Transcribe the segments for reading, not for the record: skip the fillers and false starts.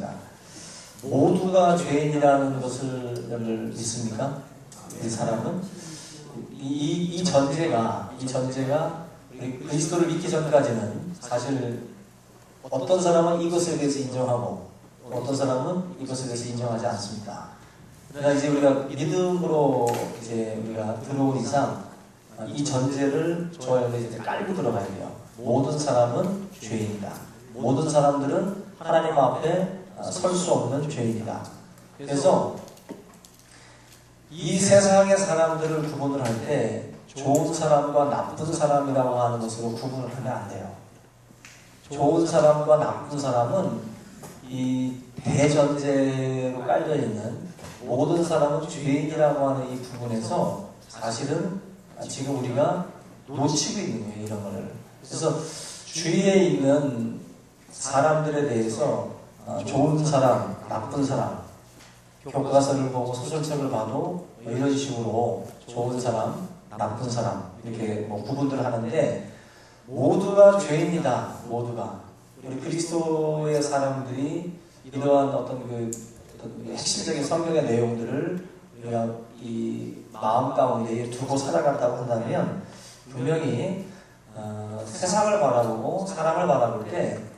있습니다. 모두가 죄인이라는 것을 믿습니까? 이 사람은 이 전제가 그리스도를 믿기 전까지는 사실 어떤 사람은 이것에 대해서 인정하고 어떤 사람은 이것에 대해서 인정하지 않습니다. 그러나 이제 우리가 믿음으로 이제 우리가 들어온 이상 이 전제를 저희가 이제 깔고 들어가야 돼요. 모든 사람은 죄인이다. 모든 사람들은 하나님 앞에 설 수 없는 죄인이다. 그래서 이 세상의 사람들을 구분을 할 때 좋은 사람과 나쁜 사람이라고 하는 것으로 구분을 하면 안 돼요. 좋은 사람과 나쁜 사람은 이 대전제로 깔려 있는 모든 사람은 죄인이라고 하는 이 부분에서 사실은 지금 우리가 놓치고 있는 거예요, 이런 거를. 그래서 주위에 있는 사람들에 대해서 좋은 사람, 나쁜 사람, 교과서를 보고 소설책을 봐도 이런 식으로 좋은 사람, 나쁜 사람 이렇게 구분들 하는데 모두가 죄인이다. 모두가 우리 그리스도의 사람들이 이러한 어떤 핵심적인 성경의 내용들을 우리가 이 마음 가운데 두고 살아간다고 한다면 분명히 세상을 바라보고 사람을 바라볼 때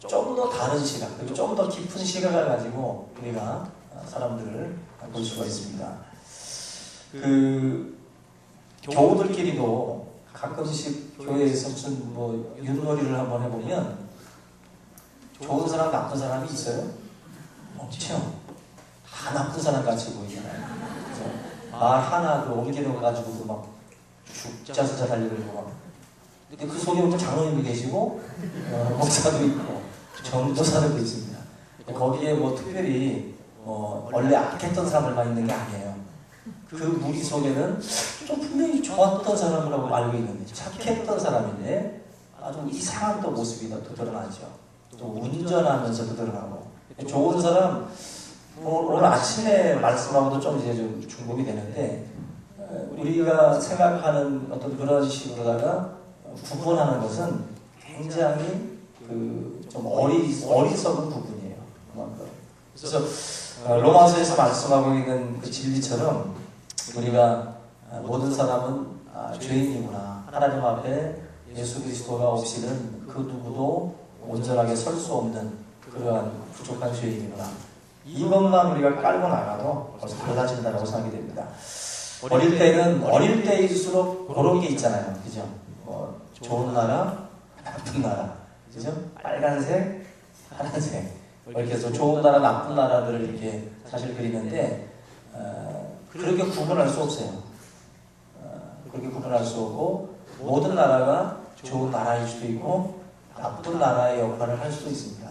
좀 더 다른 시각 그리고 좀 더 깊은 시각을 가지고 우리가 사람들을 볼 수가 있습니다. 교우들끼리도 가끔씩 교회에서 무슨 윷놀이를 한번 해보면 좋은 사람, 나쁜 사람이 있어요? 없죠. 다 나쁜 사람 같이 보이잖아요. 말 하나 옮기는 가지고도 막 죽자수자 달리고 막. 근데 그 속에 보면 장로님도 계시고 목사도 있고 전도사도 있습니다. 거기에 특별히 원래 악했던 사람들만 있는 게 아니에요. 그 무리 속에는 좀 분명히 좋았던 사람이라고 알고 있는데 착했던 사람인데 아주 이상한 또 모습이 또 드러나죠. 또 운전하면서도 드러나고 좋은 사람 오늘 아침에 말씀하고도 좀 이제 좀 중복이 되는데 우리가 생각하는 어떤 그런 식으로다가 구분하는 것은 굉장히 좀 어리석은 부분이에요. 그래서 로마서에서 말씀하고 있는 그 진리처럼 우리가 모든 사람은 죄인이구나. 하나님 앞에 예수 그리스도가 없이는 그 누구도 온전하게 설 수 없는 그러한 부족한 죄인이구나. 이것만 우리가 깔고 나가도 벌써 달라진다고 생각이 됩니다. 어릴 때일수록 그런 게 있잖아요. 그죠? 좋은 나라, 나쁜 나라. 그죠? 빨간색, 파란색. 이렇게 해서 좋은 나라, 나쁜 나라들을 이렇게 사실 그리는데, 그렇게 구분할 수 없어요. 그렇게 구분할 수 없고, 모든 나라가 좋은 나라일 수도 있고, 나쁜 나라의 역할을 할 수도 있습니다.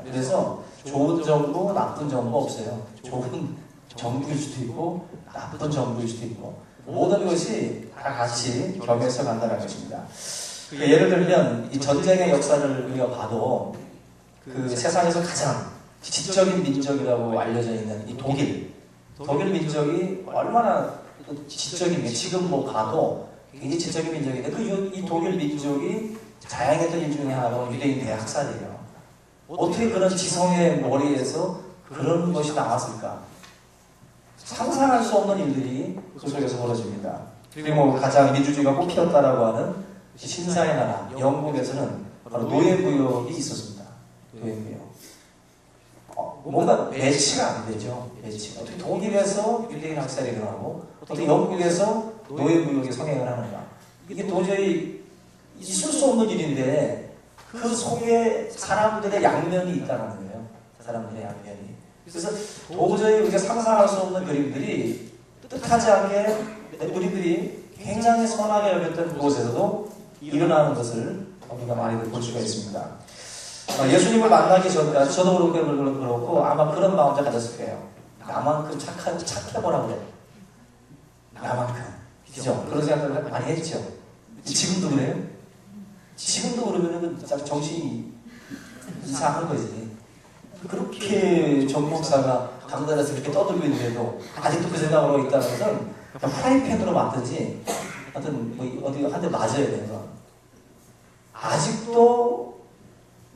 그래서 좋은 정부, 나쁜 정부 없어요. 좋은 정부일 수도 있고, 나쁜 정부일 수도 있고, 모든 것이 다 같이 겹여서 간다는 것입니다. 예를 들면, 이 전쟁의 역사를 우리가 봐도, 그 세상에서 가장 지적인 민족이라고 알려져 있는 이 독일 민족이 얼마나 지적인 게 지금 봐도 굉장히 지적인 민족인데 이 독일 민족이 자행했던 일 중에 하나가 유대인 대학살이에요. 어떻게 그런 지성의 머리에서 그런 것이 나왔을까? 상상할 수 없는 일들이 그 속에서 벌어집니다. 그리고 가장 민주주의가 꽃피었다라고 하는 신사의 나라 영국에서는 바로 노예무역이 있었습니다. 노예무역. 뭔가 매치가 안 되죠. 매치가. 어떻게 독일에서 유대인 학살이 일어나고 어떻게 영국에서 노예무역이 성행을 하는가. 이게 도저히 있을 수 없는 일인데 그 속에 사람들의 양면이 있다는 거예요. 사람들의 양면이. 그래서 도저히 우리가 상상할 수 없는 그림들이 뜻하지 않게 우리들이 굉장히 선하게 여겼던 그곳에서도 일어나는 것을 우리가 많이들 볼 수가 있습니다. 예수님을 만나기 전까지 저도 그렇고 아마 그런 마음을 가졌을 거예요. 나만큼 착해보라고 그래. 나만큼. 그죠? 그런 생각을 많이 했죠. 지금도 그래요? 지금도 그러면 정신이 이상한 거지. 그렇게 정 목사가 강단에서 이렇게 떠들고 있는데도 아직도 그 생각으로 있다는 것은 프라이팬으로 맞든지 하여튼 어디 한 대 맞아야 되는 거. 아직도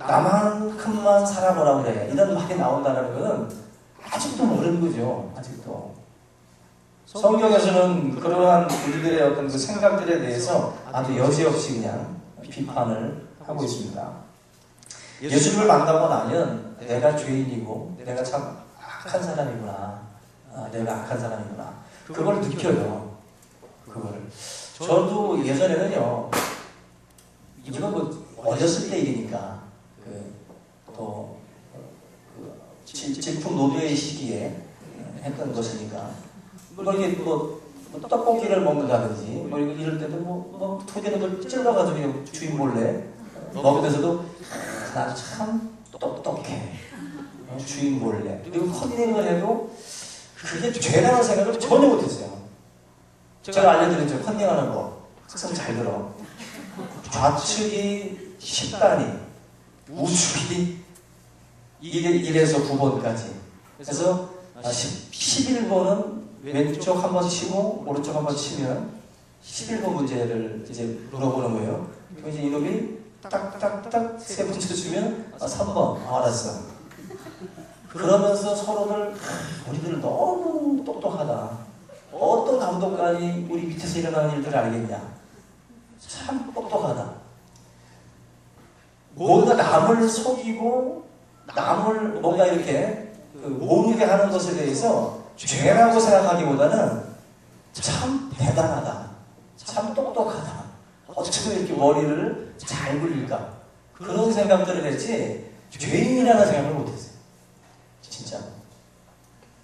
나만큼만 살아보라고 그래. 이런 말이 나온다는 것은 아직도 모르는 거죠. 아직도. 성경에서는 그러한 우리들의 어떤 그 생각들에 대해서 아주 여지없이 그냥 비판을 하고 있습니다. 예수님을 만나고 나면 내가 죄인이고 내가 참 악한 사람이구나. 내가 악한 사람이구나. 그걸 느껴요. 그걸. 저도 예전에는요. 이건 뭐 어렸을 때 일이니까 또 질풍 노도의 시기에 했던 것이니까 뭐 이렇게 뭐 떡볶이를 먹는다든지 뭐 이럴 때도 뭐 토대는 걸 찔러가지고 그냥 주인 몰래 먹으면서도 나 참 똑똑해. 주인 몰래. 그리고 컨닝을 해도 그게 죄라는 생각을 전혀 못했어요. 제가 알려드렸죠. 컨닝하는 거. 항상 잘 들어. 좌측이 10단위, 우측이 1에서 9번까지. 그래서 11번은 왼쪽 한 번 치고 오른쪽 한 번 치면 11번 문제를 이제 물어보는 거예요. 그럼 이제 이놈이 딱딱딱 세 번째 주면 3번. 알았어. 그러면서 서로들 우리들 너무 똑똑하다. 어떤 감독관이 우리 밑에서 일어나는 일들을 알겠냐. 참 똑똑하다. 뭔가 남을 속이고 남을 뭔가 이렇게 모르게 하는 것에 대해서 죄라고 생각하기보다는 참 대단하다. 참 똑똑하다. 어쩌면 이렇게 머리를 잘 굴릴까. 그런 생각들을 했지 죄인이라는 생각을 못했어요. 진짜.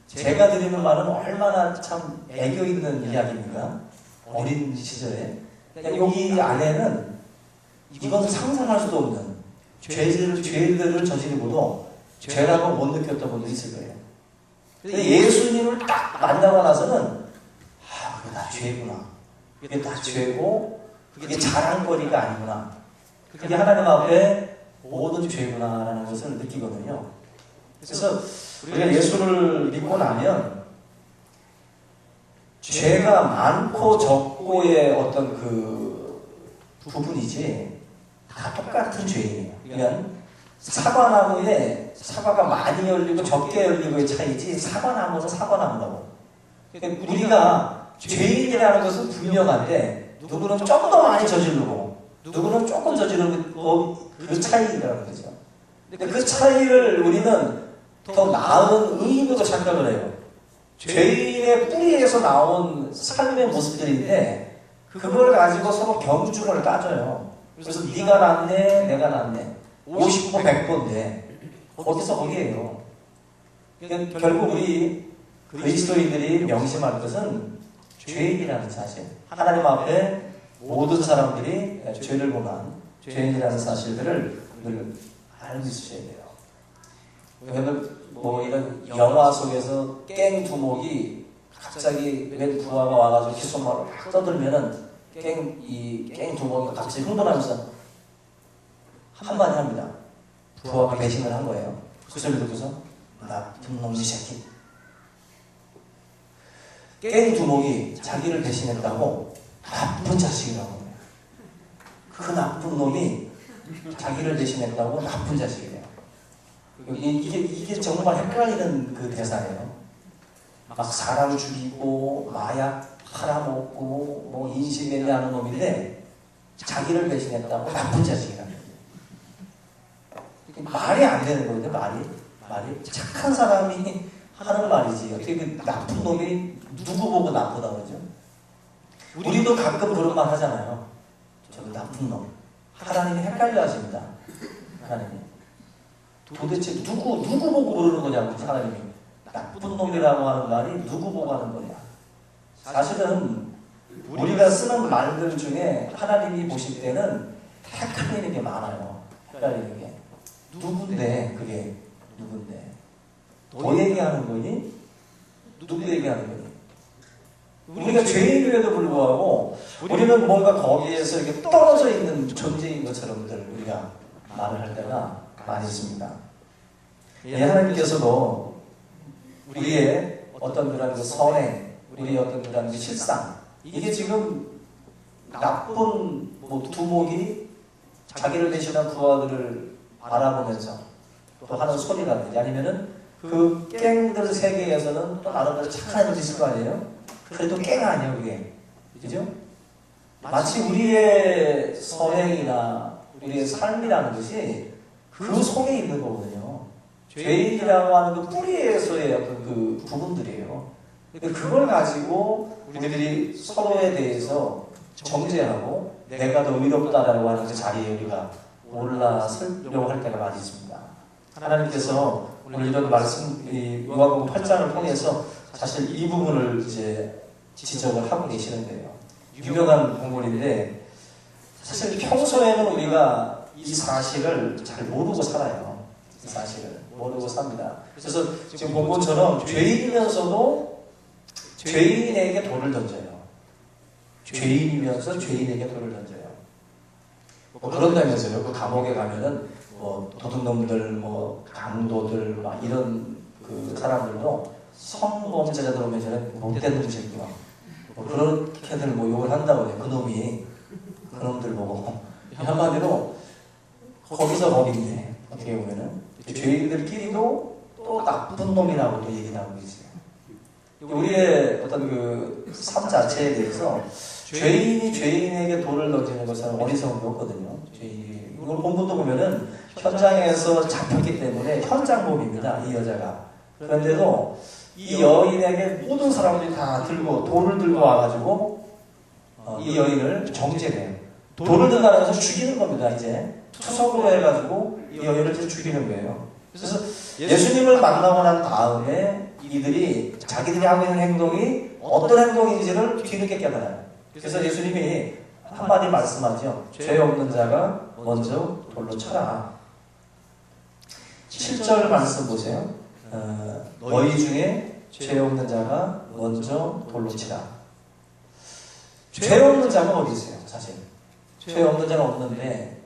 제가 드리는 말은 얼마나 참 애교 있는 이야기입니까? 어린 시절에. 여기 안에는 이건 상상할 수도 없는 죄들을 저지르고도 죄라고 못 느꼈던 분도 있을 거예요. 근데 예수님을 딱 만나고 나서는 그게 다 죄구나. 그게 다 죄고 그게 자랑거리가 아니구나. 그게 하나님 앞에 모든 죄구나라는 것을 느끼거든요. 그래서 우리가 예수를 믿고 나면 죄가 많고 적고의 어떤 그 부분이지 다 똑같은 죄예요. 그러니까 사과나무에 사과가 많이 열리고 적게 열리고의 차이지 사과나무는 사과나무라고. 그러니까 우리가 죄인이라는 것은 분명한데 누구는 좀 더 많이 저지르고 누구는 조금 저지르는 그 차이라는 거죠. 근데 그 차이를 우리는 더 나은 의미로 생각을 해요. 죄인의 뿌리에서 나온 삶의 모습들인데 그걸 가지고 서로 경중을 따져요. 그래서 네가 낫네 내가 낫네 50보 100보인데 거기서 거기에요. 그러니까 결국 우리 그리스도인들이 명심할 것은 죄인이라는 사실. 하나님 앞에 모든 사람들이 죄를 범한 죄인이라는 사실들을 늘 알고 있으셔야 돼요. 왜냐면 뭐 이런 영화 속에서 깽 두목이 갑자기 웬 부하가 와가지고 귓속말을 막 떠들면은 깽 두목이 갑자기 흥분하면서 한마디 합니다. 부하가 배신을 한 거예요. 그 소리 듣고서 나쁜 놈이 새끼. 깽 두목이 자기를 배신했다고 나쁜 자식이라고 해요. 그 나쁜 놈이 자기를 배신했다고 나쁜 자식이래요. 이게 정말 헷갈리는 그 대사예요. 막 사람 죽이고 마약 팔아먹고 뭐 인신매매 하는 놈인데 자기를 배신했다고 나쁜 자식이라는 거예요. 말이 안 되는 거거든요. 말이 착한 사람이 하는 말이지 어떻게 그 나쁜 놈이 누구 보고 나쁘다 그러죠? 우리도 가끔 그런 말 하잖아요. 저도 나쁜 놈. 하나님이 헷갈려 하십니다. 하나님이 도대체 누구 보고 그러는 거냐고 하나님이. 나쁜 놈이라고 하는 말이 누구 보고 하는 거냐. 사실은 우리가 쓰는 말들 중에 하나님이 보실 때는 헷갈리는 게 많아요. 헷갈리는 게. 누군데 그게 누군데. 너 얘기하는 거니? 누구 얘기하는 거니? 우리가 죄인임에도 불구하고 우리는 뭔가 거기에서 이렇게 떨어져 있는 존재인 것처럼들 우리가 말을 할 때가 많이 있습니다. 하나님께서도 우리의 어떤 그런 그 선행, 우리의 어떤 그런 그 실상, 이게 지금 나쁜 뭐 두목이 자기를 대신한 부하들을 바라보면서 또 하는 소리라든지 아니면은 그 깽들 세계에서는 또 나름대로 착한 애들이 있을 거 아니에요? 그래도 깽 아니에요, 그게. 그죠? 마치 우리의 선행이나 우리의 삶이라는 것이 그 속에 있는 거거든요. 죄인이라고 하는 그 뿌리에서의 어떤 그 부분들이에요. 그걸 가지고 우리들이 서로에 대해서 정죄하고 내가 더 의롭다라고 하는 그 자리에 우리가 올라서려고 할 때가 많이 있습니다. 하나님께서 오늘 이런 말씀, 요한복음 8장을 통해서 사실 이 부분을 이제 지적을 하고 계시는데요. 유명한 본문인데 사실 평소에는 우리가 이 사실을 잘 모르고 살아요. 이 사실을 모르고 삽니다. 그래서 지금 본문처럼 죄인이면서도 죄인에게 돌을 던져요. 죄인이면서 죄인에게 돌을 던져요. 뭐 그런다면서요. 그 감옥에 가면은 뭐 도둑놈들, 뭐 강도들, 막 이런 그 사람들도 성범죄자들 오면 저는 못된 놈 새끼 뭐 그렇게들 뭐 욕을 한다고 해요. 그놈이 그놈들 보고 한마디로 거기서 거긴데 어떻게 보면은 죄인들끼리도 또 나쁜 놈이라고 또 얘기를 하고 있어요. 우리의 어떤 그 삶 자체에 대해서 죄인이 죄인에게 돌을 던지는 것은 어리석은 게 없거든요. 죄인이 이걸 본문도 보면은 현장에서 잡혔기 때문에 현장범입니다. 이 여자가. 그런데도 이 여인에게 모든 사람들이 다 들고 돌을 들고 와가지고 이 여인을 정죄해요. 돌을 든다는 것은 죽이는 겁니다. 이제 투석으로 해가지고 이 여인을 이제 죽이는 거예요. 그래서 예수님을 만나고 난 다음에 이들이 자기들이 하고 있는 행동이 어떤 행동인지를 뒤늦게 깨달아요. 그래서 예수님이 한마디 말씀하죠. 죄 없는 자가 먼저 돌로 쳐라. 7절 말씀 보세요. 너희 중에 죄 없는 자가 먼저 돌로 치라. 죄 없는 자가 어디 있어요? 사실 죄 없는 자는 없는데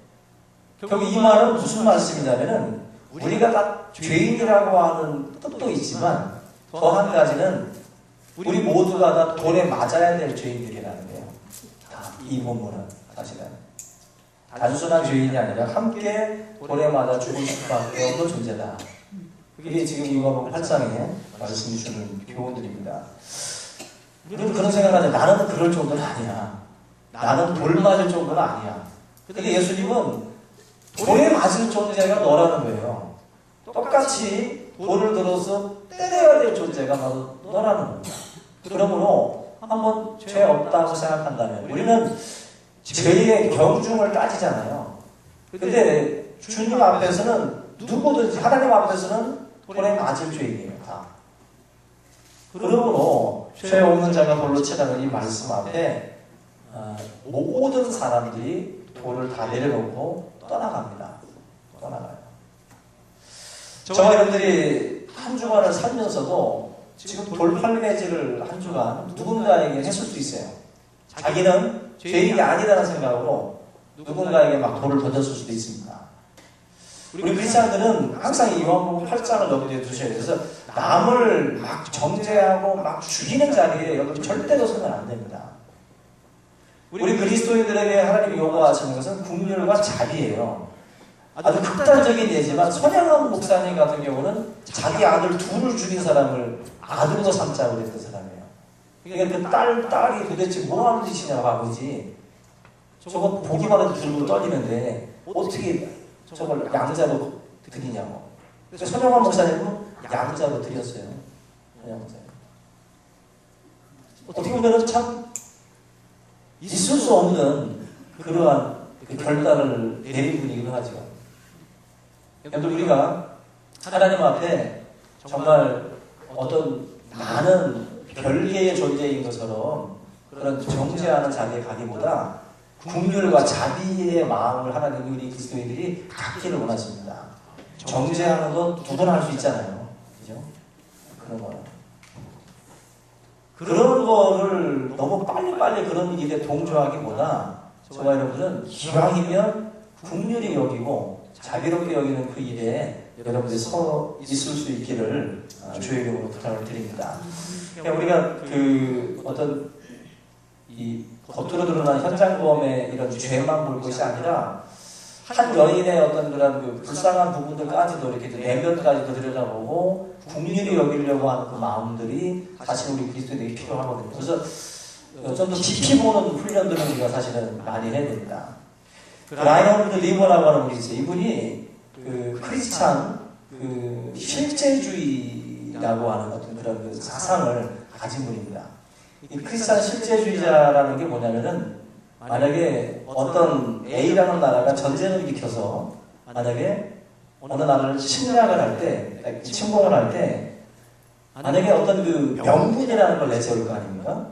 결국 이 말은 무슨 말씀이냐면은 우리가 다 죄인이라고 하는 뜻도 있지만 더 한 가지는 우리 모두가 다 돌에 맞아야 될 죄인들이라는 거예요. 이 본문은 사실은 단순한 죄인이 아니라 함께 돌에 맞아 죽을 수밖에 없는 존재다. 그게 지금 요한복음 8장에 말씀해 주는 교훈들입니다. 우리는 그런 생각을 하죠. 나는 그럴 정도는 아니야. 나는 돌 맞을 정도는 아니야. 근데 예수님은 돌에 맞을 존재가 너라는 거예요. 똑같이 돌을 들어서 때려야 될 존재가 바로 너라는 겁니다. 그러므로 한번 죄 없다고 생각한다면 우리는 죄의 경중을 따지잖아요. 근데 주님 앞에서는 누구든지 하나님 앞에서는 돌에 맞을 죄인이에요. 다. 그러므로 죄 없는 자가 돌로 치라는 이 말씀 앞에 모든 사람들이 돌을 다 내려놓고 떠나갑니다. 떠나가요. 저와 여러분들이 한 주간을 살면서도 지금 돌팔매질을 한 주간 누군가에게 했을 수 있어요. 자기는 죄인이 아니라는 생각으로 누군가에게 막 돌을 던졌을 수도 있습니다. 우리 크리스찬들은 항상 이 요한복음 8장을 염두에 두셔야 돼요. 그래서 남을 막 정죄하고 막 죽이는 자리에 여러분 절대로 서면 안 됩니다. 우리 그리스도인들에게 하나님이 요구하시는 것은 긍휼과 자비예요. 아주 극단적인 예지만 손양원 목사님 같은 경우는 자기 아들 둘을 죽인 사람을 아들로 삼자고 그랬던 사람이에요. 그러니까 그 딸이 도대체 뭐 하는 짓이냐고 아버지. 저거 보기만 해도 들고 떨리는데 어떻게 저걸 양자로 드리냐고. 그래서 손양원 목사님은 양자로 드렸어요. 손양원 목사님. 어떻게 보면 참 있을 수 없는 그러한 결단을 내린 분이기도 하죠. 여러분 우리가 하나님 앞에 정말 어떤 많은 별개의 존재인 것처럼 그런 정죄하는 자리에 가기보다 긍휼과 자비의 마음을 하나님이 우리 그리스도인들이 갖기를 원하십니다. 정죄하는 건 두 번 할 수 있잖아요. 그죠? 그런 거요. 그런 거를 너무 빨리빨리 그런 일에 동조하기보다 저와 여러분은 기왕이면 긍휼히 여기고 자비롭게 여기는 그 일에 여러분들이 서 있을 수 있기를 주의 이름으로 부탁을 드립니다. 그러니까 우리가 그 어떤 이 겉으로 드러난 현장범의 이런 죄만 볼 것이 아니라 한 여인의 어떤 그런 그 불쌍한 부분들까지도 이렇게 내면까지도 들여다보고 국리를 여기려고 하는 그 마음들이 사실 우리 그리스도인에게 필요하거든요. 그래서 좀 더 깊이 보는 훈련들을 우리가 사실은 많이 해야 됩니다. 그 라이너드 리버라고 하는 분이 있어요. 이분이 그 크리스찬 그 실제주의라고 하는 어떤 그런 그 사상을 가진 분입니다. 이 크리스찬 실제주의자라는 게 뭐냐면은 만약에 어떤 A라는 나라가 전쟁을 일으켜서 만약에 어느 나라를 침략을 할 때, 침공을 할 때 만약에 어떤 그 명분이라는 걸 내세울 거 아닙니까?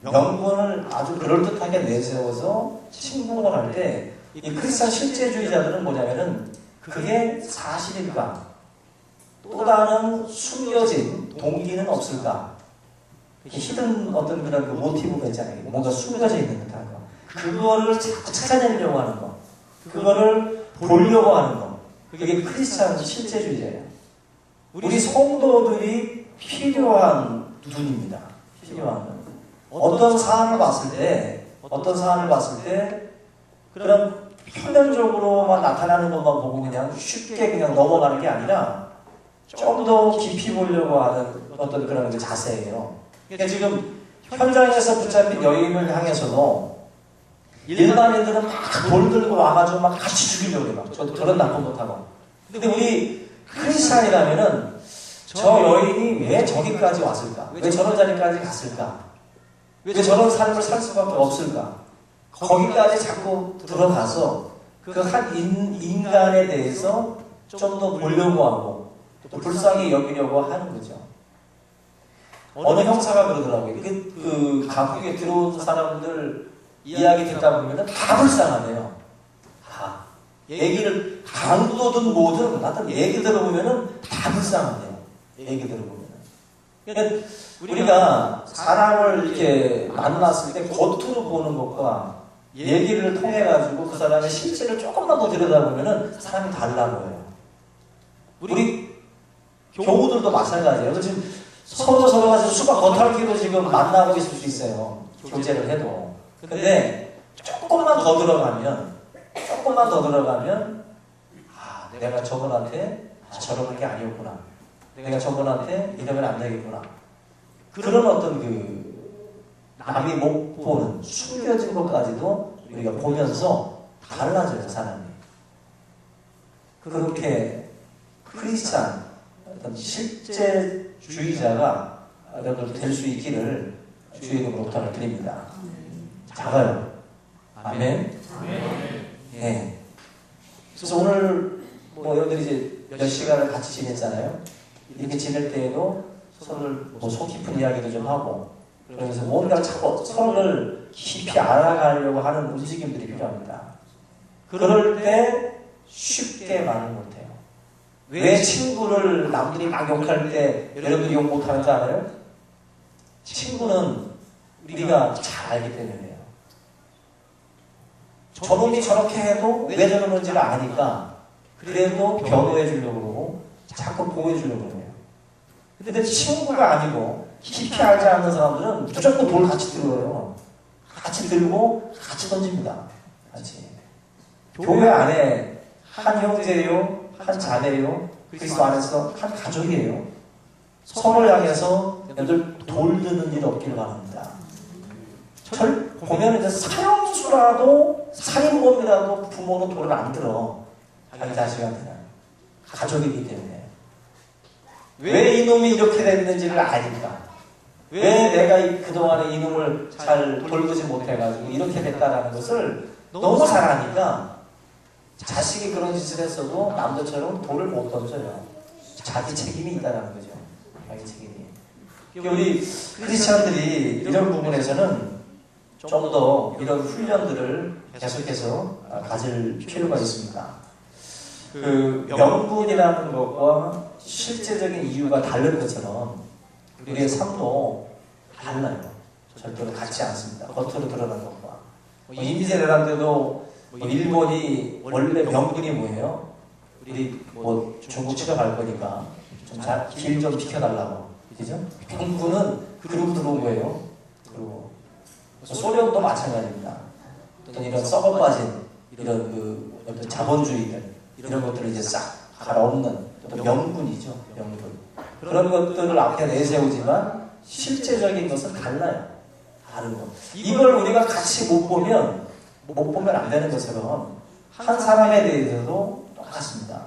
명분을 아주 그럴듯하게 내세워서 침공을 할 때 이 크리스찬 실제주의자들은 뭐냐면은 그게 사실일까? 또 다른 숨겨진 동기는 없을까? 히든 어떤 그런 그 모티브가 있잖아요. 뭔가 숨겨져 있는 듯한 거. 그거를 자꾸 찾아내려고 하는 거. 그거를 보려고 하는 거. 그게 크리스찬 실제주의자예요. 우리 성도들이 필요한 눈입니다. 필요한 눈. 어떤 사안을 봤을 때 그런 표면적으로만 나타나는 것만 보고 그냥 쉽게 그냥 넘어가는 게 아니라 좀 더 깊이 보려고 하는 어떤 그런 그 자세예요. 그러니까 지금 현장에서 붙잡힌 여인을 향해서도 일반인들은 막 돌 들고 와가지고 막 같이 죽이려고 해요. 저도 저런 나쁜 못하고. 근데 우리 크리스찬이라면은 저 여인이 왜 저기까지 왔을까? 왜 저런 자리까지 갔을까? 왜 저런 삶을 살 수밖에 없을까? 거기까지 자꾸 들어가서 그 한 인간에 대해서 좀 더 보려고 하고 또 불쌍히 여기려고 하는 거죠. 어느 형사가 그러더라고요. 그 감옥에 들어온 사람들 이야기 듣다 보면 다 불쌍하네요. 다. 얘기를 강도든 뭐든 하여튼 얘기 들어보면 다 불쌍하네요. 얘기 들어보면. 그러니까 우리가 사람을 이렇게 만났을 때 겉으로 보는 것과 얘기를 통해 가지고 그 사람의 실체를 조금만 더 들여다보면 사람이 달라 보여요. 우리 교우들도 마찬가지예요. 지금 서로 가지고 수박 겉핥기로 지금 만나고 있을 수 있어요. 교제를 해도. 근데 조금만 더 들어가면 내가 저분한테 저런 게 아니었구나. 내가 저분한테 이러면 안 되겠구나. 그런 어떤 그 남이 못 보는 숨겨진 것까지도 우리가 보면서 달라져요, 사람이. 그렇게 크리스찬 어떤 실제주의자가 여러분 될 수 있기를 주의 이름으로 부탁을 드립니다. 작아요. 아멘. 네. 그래서 오늘 여러분들이 이제 몇 시간을 같이 지냈잖아요. 이렇게 지낼 때에도 서로를 속 깊은 이야기도 좀 하고, 그러면서 뭔가 자꾸 서로를 깊이 알아가려고 하는 움직임들이 필요합니다. 그럴 때 쉽게 말을 못해요. 왜 친구를 남들이 막 욕할 때 여러분들이 욕 못하는지 알아요? 친구는 우리가 잘 알기 때문에요. 저놈이 저렇게 해도 왜 저러는지를 아니까 그래도 변호해 주려고 그러고 자꾸 보호해 주려고 그래요. 근데 친구가 아니고 깊이 알지 않는 사람들은 무조건 돌 같이 들어요. 같이 들고 같이 던집니다. 같이. 교회 안에 한 형제요, 한 자매요, 그리스도 안에서 한 가족이에요. 서로를 향해서 여러분들 돌 드는 일 없기를 바랍니다. 보면 이제 사형수라도 살인범이라도 부모는 돌을 안 들어. 자기 자식한테는. 가족이기 때문에. 왜 이놈이 이렇게 됐는지를 아니까. 왜 내가 그동안에 이놈을 잘 돌보지 못해가지고 이렇게 됐다라는 것을 너무 잘 아니까 자식이 그런 짓을 했어도 남들처럼 돌을 못 던져요. 자기 책임이 있다는 거죠. 자기 책임이. 우리 크리스천들이 이런 부분에서는 좀 더 이런 훈련들을 계속해서 가질 필요가 있습니다. 그 명분이라는 것과 실제적인 이유가 다른 것처럼 우리의 삶도 달라요. 절대로 같지 않습니다. 겉으로 드러난 것과. 인지대란 때도 일본이 원래 명분이 뭐예요? 우리 중국 치러갈 거니까 길 좀 비켜달라고. 그죠? 명분은 그러고 들어온 거예요. 그리고 소련도 마찬가지입니다. 어떤 이런 썩어빠진 이런 그 어떤 자본주의들 이런 것들을 이제 싹 갈아엎는 어떤 명분이죠. 명분. 그런 것들을 앞에 내세우지만 실제적인 것은 달라요. 다른 거. 이걸 우리가 같이 못 보면 안 되는 것처럼 한 사람에 대해서도 똑같습니다.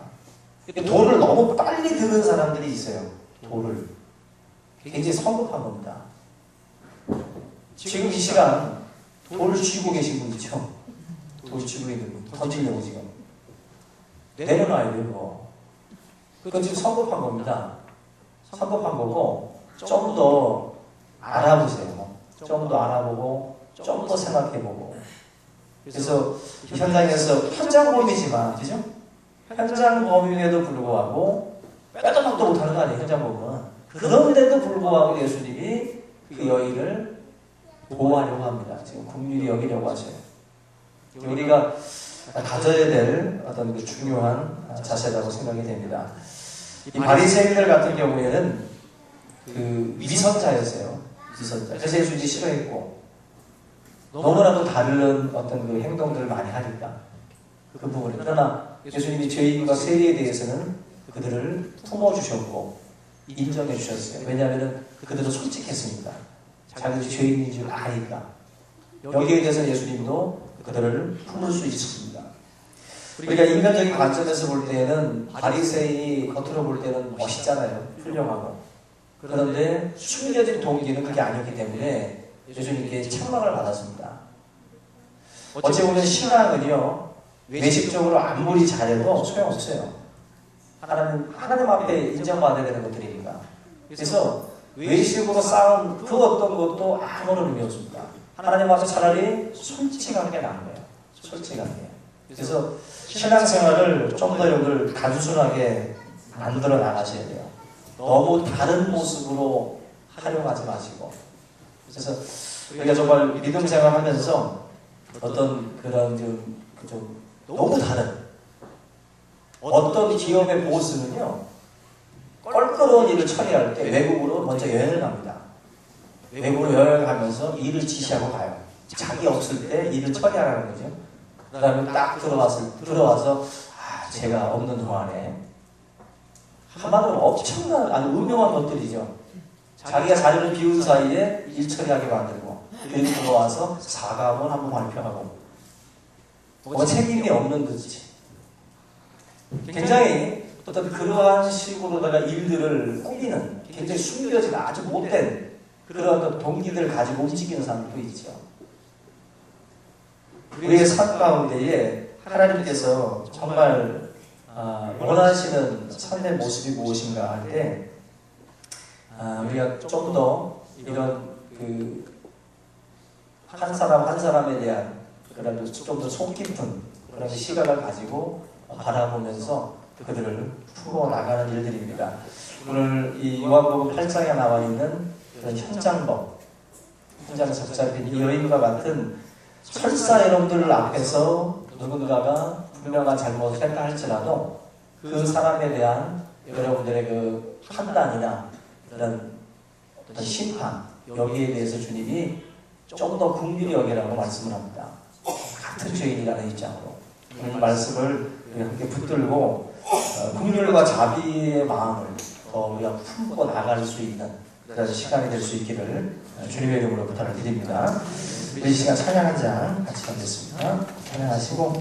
도를 너무 빨리 드는 사람들이 있어요. 도를. 굉장히 성급한 겁니다. 지금 이 시간 돌을 쥐고 계신 분 있죠? 돌 쥐고 있는 분. 던지려고 지금. 내려놔야 돼요. 그건 지금 성급한 겁니다. 성급한 거고 좀 더 알아보세요. 좀 더 알아보고 좀 더 생각해보고. 그래서 현장에서 현장범이지만 그죠? 현장범임에도 불구하고 빼도 박도 못하는 거 아니에요. 현장범은. 그런데도 불구하고 예수님이 그 여인을 보호하려고 합니다. 지금 긍휼히 여기려고 하세요. 우리가 가져야 될 어떤 그 중요한 자세라고 생각이 됩니다. 이 바리새인들 같은 경우에는 그 위선자였어요. 위선자. 그래서 예수님이 싫어했고 너무나도 다른 어떤 그 행동들을 많이 하니까 그 부분을. 그러나 예수님이 죄인과 세리에 대해서는 그들을 품어주셨고 인정해 주셨어요. 왜냐하면 그들은 솔직했습니다. 자기들이 죄인인 줄 아니까. 여기에 대해서 예수님도 그들을 품을 수 있습니다. 우리가 인간적인 관점에서 볼 때는 바리새인이 겉으로 볼 때는 멋있잖아요. 훌륭하고. 그런데 숨겨진 동기는 그게 아니었기 때문에 예수님께 책망을 받았습니다. 어찌 보면 신앙은요, 외식적으로 아무리 잘해도 소용없어요. 하나님 앞에 인정받아야 되는 것들이니까. 그래서 외식으로 쌓은 그 어떤 것도 아무런 의미 없습니다. 하나님 앞에 차라리 솔직한 게 나은 거예요. 솔직한 게. 그래서 신앙생활을 좀 더 여러분들 단순하게 만들어 나가셔야 돼요. 너무 다른 모습으로 활용하지 마시고. 그래서 우리가 정말 믿음 생활하면서 어떤 그런 좀 너무 다른 어떤 기업의 보스는요, 껄끄러운 일을 처리할 때 외국으로 먼저 여행을 갑니다. 외국으로 여행을 가면서 일을 지시하고 가요. 자기 없을 때 일을 처리하라는 거죠. 그 다음에 딱 들어와서 제가 없는 동안에 한마디로 엄청난 아주 음흉한 것들이죠. 자기가 자리를 비운 사이에 일 처리하게 만들고 그리고 들어와서 사과문 한번 발표하고 뭐 책임이 없는 거지. 굉장히 어떤 그러한 식으로다가 일들을 꾸미는 굉장히 숨겨진 아주 못된 그런 어떤 동기들을 가지고 움직이는 사람들도 있죠. 우리의 삶 가운데에 하나님께서 정말 원하시는 삶의 모습이 무엇인가 할 때 우리가 좀 더 이런 그 한 사람 한 사람에 대한 그런 좀 더 속 깊은 그런 시각을 가지고 바라보면서 그들을 풀어 나가는 일들입니다. 오늘 이 요한복음 8장에 나와 있는 그런 현장에서 붙잡힌 이 여인과 같은 설사 여러분들 앞에서 누군가가 분명한 잘못을 했다 할지라도 그 사람에 대한 여러분들의 그 판단이나 그런 어떤 심판, 여기에 대해서 주님이 좀 더 긍휼히 여기라고 말씀을 합니다. 같은 죄인이라는 입장으로 오늘 말씀을 함께 붙들고 긍휼과 자비의 마음을 더 우리가 품고 나갈 수 있는 그런 시간이 될 수 있기를 주님의 이름으로 부탁을 드립니다. 이 시간 찬양 한 장 같이 하겠습니다. 찬양하시고